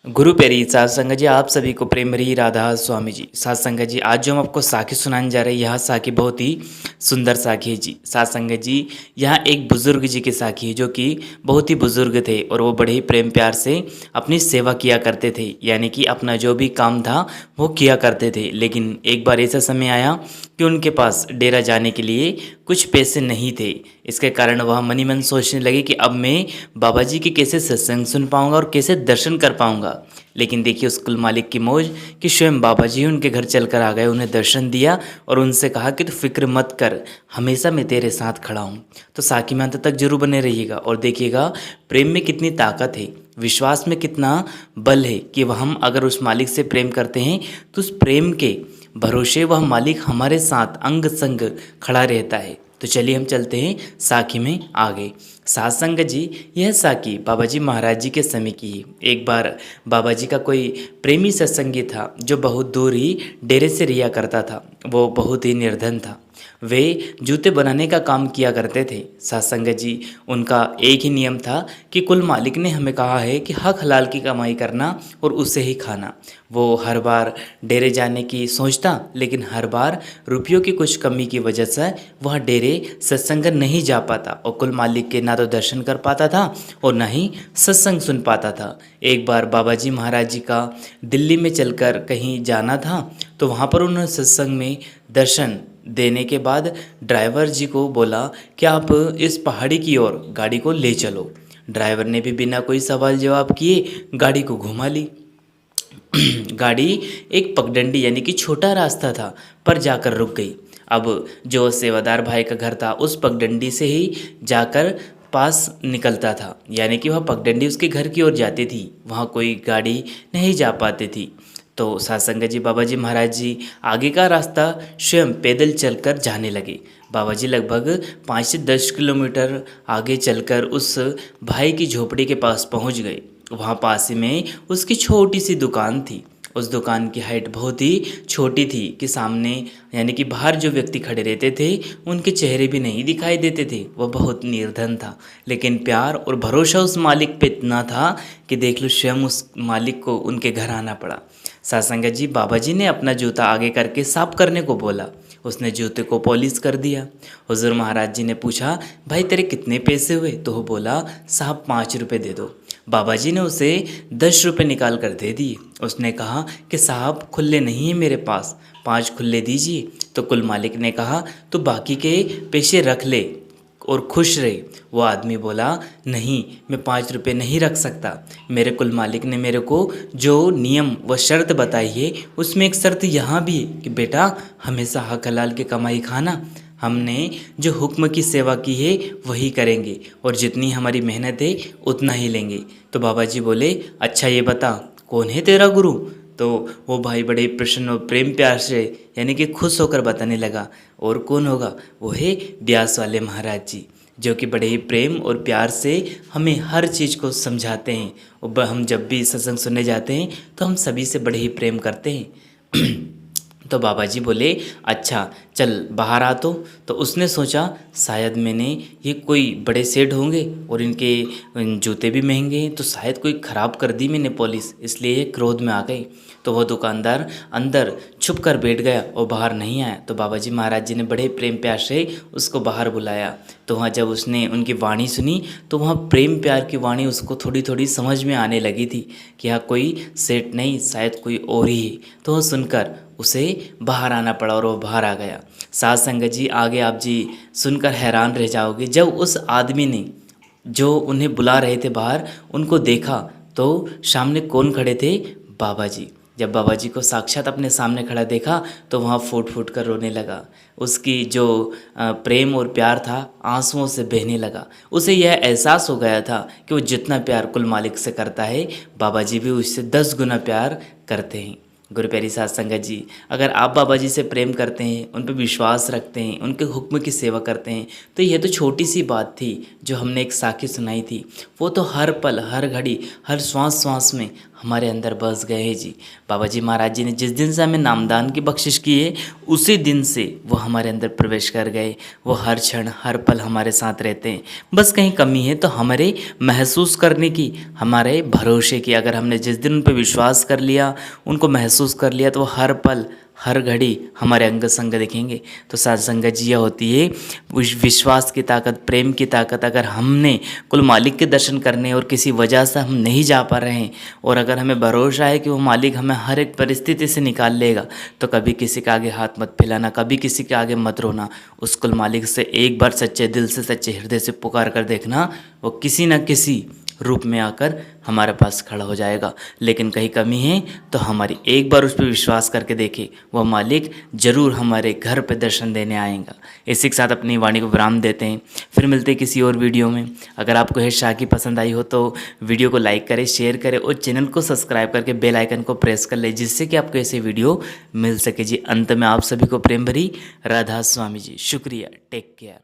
गुरु प्यारी साध संगत जी, आप सभी को प्रेम भरी राधा स्वामी जी। साध संगत जी, आज जो हम आपको साखी सुनाने जा रहे हैं, यह साखी बहुत ही सुंदर साखी है जी। साध संगत जी, यहाँ एक बुजुर्ग जी की साखी है जो कि बहुत ही बुजुर्ग थे और वो बड़े ही प्रेम प्यार से अपनी सेवा किया करते थे, यानी कि अपना जो भी काम था वो किया करते थे। लेकिन एक बार ऐसा समय आया कि उनके पास डेरा जाने के लिए कुछ पैसे नहीं थे। इसके कारण वह मनी मन सोचने लगे कि अब मैं बाबा जी की कैसे सत्संग सुन पाऊंगा और कैसे दर्शन कर पाऊंगा। लेकिन देखिए उस कुल मालिक की मौज कि स्वयं बाबा जी उनके घर चल कर आ गए, उन्हें दर्शन दिया और उनसे कहा कि तू फिक्र मत कर, हमेशा मैं तेरे साथ खड़ा हूँ। तो साखी में अंत तक जरूर बने रहिएगा और देखिएगा प्रेम में कितनी ताकत है, विश्वास में कितना बल है कि वह हम अगर उस मालिक से प्रेम करते हैं तो उस प्रेम के भरोसे वह मालिक हमारे साथ अंग संग खड़ा रहता है। तो चलिए हम चलते हैं साखी में आगे। साध संगत जी, यह साखी बाबा जी महाराज जी के समय की है। एक बार बाबा जी का कोई प्रेमी सत्संगी था जो बहुत दूर ही डेरे से रिया करता था। वो बहुत ही निर्धन था। वे जूते बनाने का काम किया करते थे। साध संगत जी, उनका एक ही नियम था कि कुल मालिक ने हमें कहा है कि हक हलाल की कमाई करना और उसे ही खाना। वो हर बार डेरे जाने की सोचता, लेकिन हर बार रुपयों की कुछ कमी की वजह से वह डेरे सत्संग नहीं जा पाता और कुल मालिक के ना तो दर्शन कर पाता था और ना ही सत्संग सुन पाता था। एक बार बाबा जी महाराज जी का दिल्ली में चलकर कहीं जाना था, तो वहाँ पर उन्होंने सत्संग में दर्शन देने के बाद ड्राइवर जी को बोला कि आप इस पहाड़ी की ओर गाड़ी को ले चलो। ड्राइवर ने भी बिना कोई सवाल जवाब किए गाड़ी को घुमा ली। गाड़ी एक पगडंडी यानी कि छोटा रास्ता था पर जाकर रुक गई। अब जो सेवादार भाई का घर था उस पगडंडी से ही जाकर पास निकलता था, यानी कि वह पगडंडी उसके घर की ओर जाती थी, वहाँ कोई गाड़ी नहीं जा पाती थी। तो साध संगत जी, बाबा जी महाराज जी आगे का रास्ता स्वयं पैदल चलकर जाने लगे। बाबा जी लगभग 5 से 10 किलोमीटर आगे चलकर उस भाई की झोपड़ी के पास पहुंच गए। वहाँ पास ही में उसकी छोटी सी दुकान थी। उस दुकान की हाइट बहुत ही छोटी थी कि सामने यानी कि बाहर जो व्यक्ति खड़े रहते थे उनके चेहरे भी नहीं दिखाई देते थे। वह बहुत निर्धन था, लेकिन प्यार और भरोसा उस मालिक पे इतना था कि देख लो स्वयं उस मालिक को उनके घर आना पड़ा। साध संगत जी, बाबा जी ने अपना जूता आगे करके साफ करने को बोला। उसने जूते को पॉलिश कर दिया। हुजूर महाराज जी ने पूछा, भाई तेरे कितने पैसे हुए? तो वो बोला, साहब 5 रुपये दे दो। बाबा जी ने उसे 10 रुपये निकाल कर दे दिए। उसने कहा कि साहब खुले नहीं है मेरे पास, 5 खुले दीजिए। तो कुल मालिक ने कहा तो बाकी के पैसे रख ले और खुश रहे। वो आदमी बोला, नहीं मैं 5 रुपये नहीं रख सकता। मेरे कुल मालिक ने मेरे को जो नियम व शर्त बताई है उसमें एक शर्त यहाँ भी है कि बेटा हमेशा हक हलाल की कमाई खाना। हमने जो हुक्म की सेवा की है वही करेंगे और जितनी हमारी मेहनत है उतना ही लेंगे। तो बाबा जी बोले, अच्छा ये बता कौन है तेरा गुरु? तो वो भाई बड़े प्रसन्न और प्रेम प्यार से यानी कि खुश होकर बताने लगा, और कौन होगा? वो है ब्यास वाले महाराज जी, जो कि बड़े ही प्रेम और प्यार से हमें हर चीज़ को समझाते हैं। और हम जब भी सत्संग सुनने जाते हैं तो हम सभी से बड़े ही प्रेम करते हैं। तो बाबा जी बोले, अच्छा चल बाहर आ। तो उसने सोचा शायद मैंने ये कोई बड़े सेठ होंगे और इनके जूते भी महंगे हैं, तो शायद कोई ख़राब कर दी मैंने पॉलिश, इसलिए ये क्रोध में आ गई। तो वह दुकानदार अंदर छुप कर बैठ गया और बाहर नहीं आया। तो बाबा जी महाराज जी ने बड़े प्रेम प्यार से उसको बाहर बुलाया। तो वहाँ जब उसने उनकी वाणी सुनी तो वहाँ प्रेम प्यार की वाणी उसको थोड़ी थोड़ी समझ में आने लगी थी कि यहाँ कोई सेठ नहीं, शायद कोई और ही है। तो वह सुनकर उसे बाहर आना पड़ा और वो बाहर आ गया। साध संगत जी, आगे आप जी सुनकर हैरान रह जाओगे। जब उस आदमी ने जो उन्हें बुला रहे थे बाहर उनको देखा तो सामने कौन खड़े थे? बाबा जी। जब बाबा जी को साक्षात अपने सामने खड़ा देखा तो वहाँ फूट फूट कर रोने लगा। उसकी जो प्रेम और प्यार था आंसुओं से बहने लगा। उसे यह एहसास हो गया था कि वो जितना प्यार कुल मालिक से करता है बाबा जी भी उससे 10 गुना प्यार करते हैं। गुरु प्यारी साध संगत जी, अगर आप बाबा जी से प्रेम करते हैं, उन पर विश्वास रखते हैं, उनके हुक्म की सेवा करते हैं, तो यह तो छोटी सी बात थी जो हमने एक साखी सुनाई थी। वो तो हर पल, हर घड़ी, हर श्वास श्वास में हमारे अंदर बस गए हैं जी। बाबा जी महाराज जी ने जिस दिन से हमें नामदान की बख्शिश की है उसी दिन से वो हमारे अंदर प्रवेश कर गए। वो हर क्षण हर पल हमारे साथ रहते हैं। बस कहीं कमी है तो हमारे महसूस करने की, हमारे भरोसे की। अगर हमने जिस दिन उन पर विश्वास कर लिया, उनको महसूस कर लिया, तो वो हर पल हर घड़ी हमारे अंग संग दिखेंगे। तो साथ संगत जी यह होती है विश्वास की ताकत, प्रेम की ताकत। अगर हमने कुल मालिक के दर्शन करने और किसी वजह से हम नहीं जा पा रहे हैं, और अगर हमें भरोसा है कि वो मालिक हमें हर एक परिस्थिति से निकाल लेगा, तो कभी किसी के आगे हाथ मत फैलाना, कभी किसी के आगे मत रोना। उस कुल मालिक से एक बार सच्चे दिल से, सच्चे हृदय से पुकार कर देखना, वो किसी न किसी रूप में आकर हमारे पास खड़ा हो जाएगा। लेकिन कहीं कमी है तो हमारी एक बार उस पर विश्वास करके देखें, वह मालिक ज़रूर हमारे घर पे दर्शन देने आएगा। इसी के साथ अपनी वाणी को विराम देते हैं, फिर मिलते हैं किसी और वीडियो में। अगर आपको यह शाह की पसंद आई हो तो वीडियो को लाइक करें, शेयर करें और चैनल को सब्सक्राइब करके बेल आइकन को प्रेस कर ले, जिससे कि आपको ऐसे वीडियो मिल सके जी। अंत में आप सभी को प्रेम भरी राधा स्वामी जी। शुक्रिया। Take care.